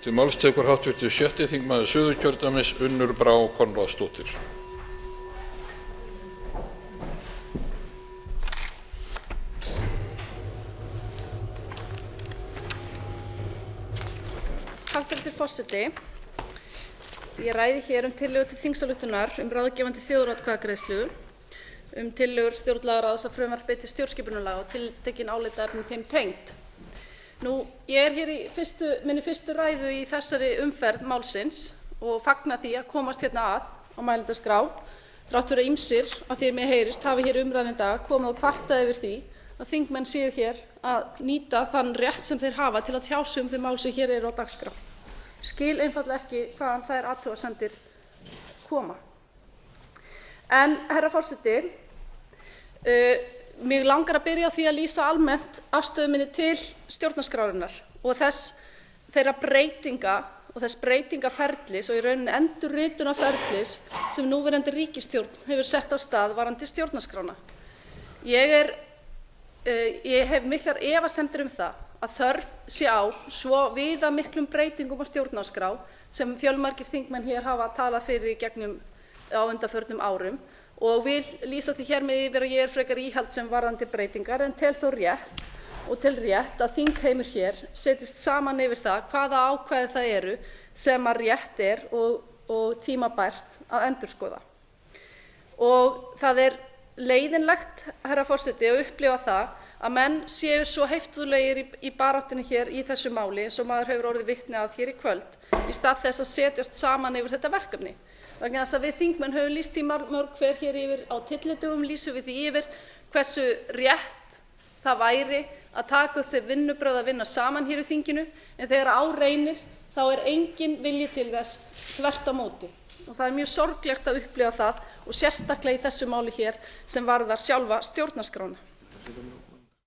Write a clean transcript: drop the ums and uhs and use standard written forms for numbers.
Til máls tekur hv. 6. þingmaður Suðurkjördæmis Unnur Brá Konráðsdóttir. Hæstvirtur forseti. Ég ræði hér tillögu til þingsályktunar ráðgefandi þjóðaratkvæðagreiðslu tillögur stjórnlagaráðs að frumvarpi til stjórnskipunarlaga og tiltekin álitaefni þeim tengd. Ég hér í minni fyrstu ræðu í þessari umferð málsins og fagna því að komast hérna að á mælendaskrá, þrátt fyrir að ýmsir, að því mér heyrist, hafi hér umræðan í dag komið og kvartað yfir því að þingmenn séu hér að nýta þann rétt sem þeir hafa til að tjá sig þau mál sem hér eru á dagskrá. Skil einfaldlega ekki hvaðan þær athugasemdir koma. En, herra forseti, mig langar að byrja á því að lýsa almennt afstöðu minni til stjórnarskrárinnar og þeirra breytinga og þess breytingaferlis og í rauninni endurritunarferlis sem núverandi ríkisstjórn hefur sett af stað varðandi stjórnarskrána. Ég hef miklar efasemdir það að þörf sé á svo viðamiklum breytingum á stjórnarskrá sem fjölmargir þingmenn hér hafa talað fyrir í gegnum á undanförnum árum og vil lýsa því hér með yfir að ég frekar íhaldssöm varðandi breytingar en tel þó rétt að þingheimur hér setjist saman yfir það hvaða ákvæði það eru sem að rétt og tímabært að endurskoða. Og það leiðinlegt, herra forseti, að upplifa það að menn séu svo heiftúðlegir í baráttunni hér í þessu máli eins og maður hefur orðið vitni að hér í kvöld í stað þess að setjast saman yfir þetta verkefni. Vegna þess að við þingmenn höfum lýst því mörg hver hér yfir á tyllidögum lýsum við því yfir hversu rétt það væri að taka upp þau vinnubrögð að vinna saman hér í þinginu en þegar á reynir þá engin vilji til þess, þvert á móti. Og það mjög sorglegt að upplifa það og sérstaklega í þessu máli hér sem varðar sjálfa stjórnarskrána.